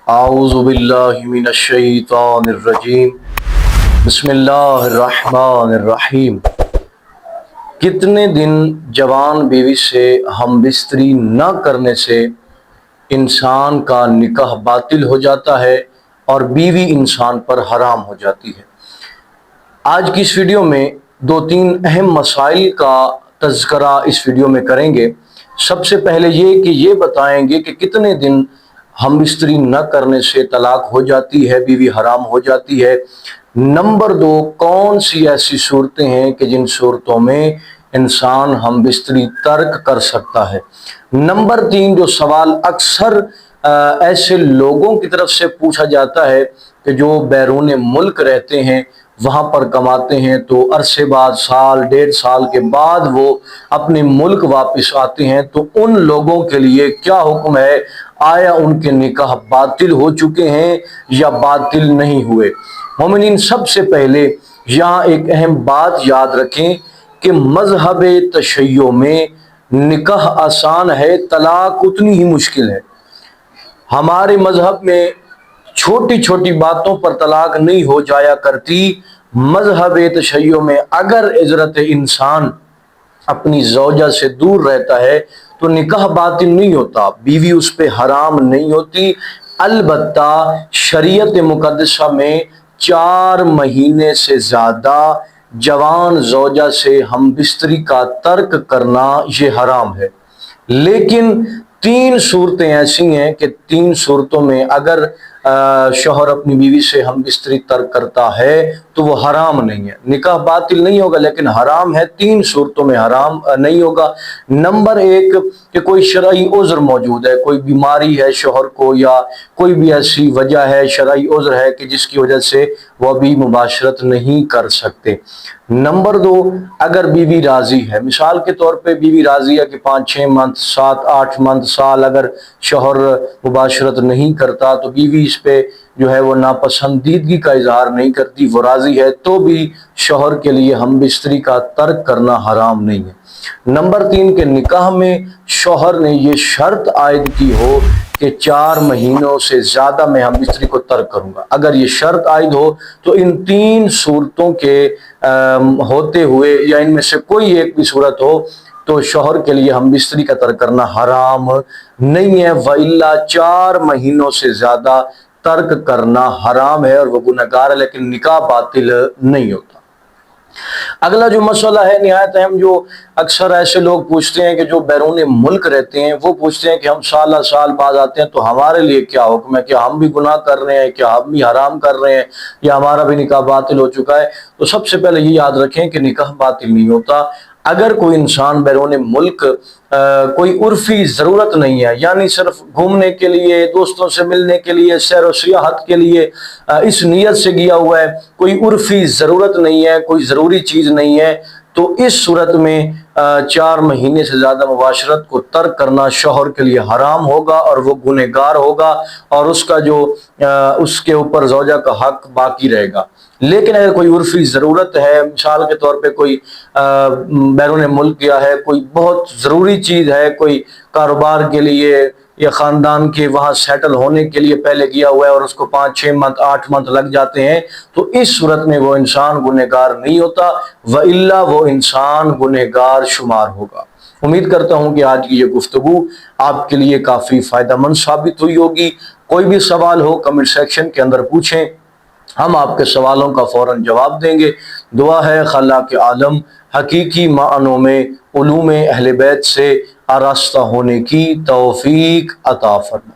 اعوذ باللہ من الشیطان الرجیم بسم اللہ الرحمن الرحیم۔ کتنے دن جوان بیوی سے ہم بستری نہ کرنے سے انسان کا نکاح باطل ہو جاتا ہے اور بیوی انسان پر حرام ہو جاتی ہے۔ آج کی اس ویڈیو میں دو تین اہم مسائل کا تذکرہ اس ویڈیو میں کریں گے۔ سب سے پہلے یہ کہ یہ بتائیں گے کہ کتنے دن ہم بستری نہ کرنے سے طلاق ہو جاتی ہے، بیوی حرام ہو جاتی ہے۔ نمبر دو، کون سی ایسی صورتیں ہیں کہ جن صورتوں میں انسان ہم بستری ترک کر سکتا ہے۔ نمبر تین، جو سوال اکثر ایسے لوگوں کی طرف سے پوچھا جاتا ہے کہ جو بیرون ملک رہتے ہیں، وہاں پر کماتے ہیں، تو عرصے بعد سال ڈیڑھ سال کے بعد وہ اپنے ملک واپس آتے ہیں، تو ان لوگوں کے لیے کیا حکم ہے؟ آیا ان کے نکاح باطل ہو چکے ہیں یا باطل نہیں ہوئے؟ مومنین، سب سے پہلے یہاں ایک اہم بات یاد رکھیں کہ مذہب تشیع میں نکاح آسان ہے، طلاق اتنی ہی مشکل ہے۔ ہمارے مذہب میں چھوٹی چھوٹی باتوں پر طلاق نہیں ہو جایا کرتی۔ مذہب تشیع میں اگر حضرت انسان اپنی زوجہ سے دور رہتا ہے تو نکاح باطل نہیں ہوتا، بیوی اس پہ حرام نہیں ہوتی۔ البتہ شریعت مقدسہ میں 4 مہینے سے زیادہ جوان زوجہ سے ہم بستری کا ترک کرنا یہ حرام ہے۔ لیکن 3 صورتیں ایسی ہیں کہ 3 صورتوں میں اگر شوہر اپنی بیوی سے ہم بستری ترک کرتا ہے تو وہ حرام نہیں ہے، نکاح باطل نہیں ہوگا لیکن حرام ہے۔ 3 صورتوں میں حرام نہیں ہوگا۔ نمبر 1 کہ کوئی شرعی عذر موجود ہے، کوئی بیماری ہے شوہر کو، یا کوئی بھی ایسی وجہ ہے، شرعی عذر ہے کہ جس کی وجہ سے وہ بھی مباشرت نہیں کر سکتے۔ نمبر 2، اگر بیوی راضی ہے، مثال کے طور پہ بیوی راضی ہے کہ 5-6 منتھ 7-8 منتھ سال اگر شوہر مباشرت نہیں کرتا تو بیوی اس پہ جو ہے وہ ناپسندیدگی کا اظہار نہیں کرتی، وہ راضی ہے، تو بھی شوہر کے لیے ہم بستری کا ترک کرنا حرام نہیں ہے۔ نمبر 3 کہ نکاح میں شوہر نے یہ شرط عائد کی ہو کہ 4 مہینوں سے زیادہ میں ہم بستری کو ترک کروں گا۔ اگر یہ شرط عائد ہو تو ان 3 صورتوں کے ہوتے ہوئے یا ان میں سے کوئی ایک بھی صورت ہو تو شوہر کے لیے ہم بستری کا ترک کرنا حرام نہیں ہے، وَإِلَّا 4 مہینوں سے زیادہ ترک کرنا حرام ہے اور وہ گنہگار ہے، لیکن نکاح باطل نہیں ہوتا۔ اگلا جو مسئلہ ہے نہایت اہم، جو اکثر ایسے لوگ پوچھتے ہیں کہ جو بیرون ملک رہتے ہیں، وہ پوچھتے ہیں کہ ہم سال بعد آتے ہیں تو ہمارے لیے کیا حکم ہے؟ کیا ہم بھی گناہ کر رہے ہیں؟ کیا ہم بھی حرام کر رہے ہیں؟ یا ہمارا بھی نکاح باطل ہو چکا ہے؟ تو سب سے پہلے یہ یاد رکھیں کہ نکاح باطل نہیں ہوتا۔ اگر کوئی انسان بیرون ملک کوئی عرفی ضرورت نہیں ہے، یعنی صرف گھومنے کے لیے، دوستوں سے ملنے کے لیے، سیر و سیاحت کے لیے اس نیت سے گیا ہوا ہے، کوئی عرفی ضرورت نہیں ہے، کوئی ضروری چیز نہیں ہے، تو اس صورت میں 4 مہینے سے زیادہ مباشرت کو ترک کرنا شوہر کے لیے حرام ہوگا اور وہ گنہگار ہوگا، اور اس کا جو اس کے اوپر زوجہ کا حق باقی رہے گا۔ لیکن اگر کوئی عرفی ضرورت ہے، مثال کے طور پہ کوئی بیرون ملک گیا ہے، کوئی بہت ضروری چیز ہے، کوئی کاروبار کے لیے یا خاندان کے وہاں سیٹل ہونے کے لیے پہلے گیا ہوا ہے اور اس کو 5-6 منتھ 8 منتھ لگ جاتے ہیں، تو اس صورت میں وہ انسان گنہگار نہیں ہوتا، وَإِلَّا وہ انسان گنہگار شمار ہوگا۔ امید کرتا ہوں کہ آج کی یہ گفتگو آپ کے لیے کافی فائدہ مند ثابت ہوئی ہوگی۔ کوئی بھی سوال ہو کمنٹ سیکشن کے اندر پوچھیں، ہم آپ کے سوالوں کا فوراً جواب دیں گے۔ دعا ہے خالق عالم حقیقی معنوں میں علوم اہل بیت سے آراستہ ہونے کی توفیق عطا فرمائے۔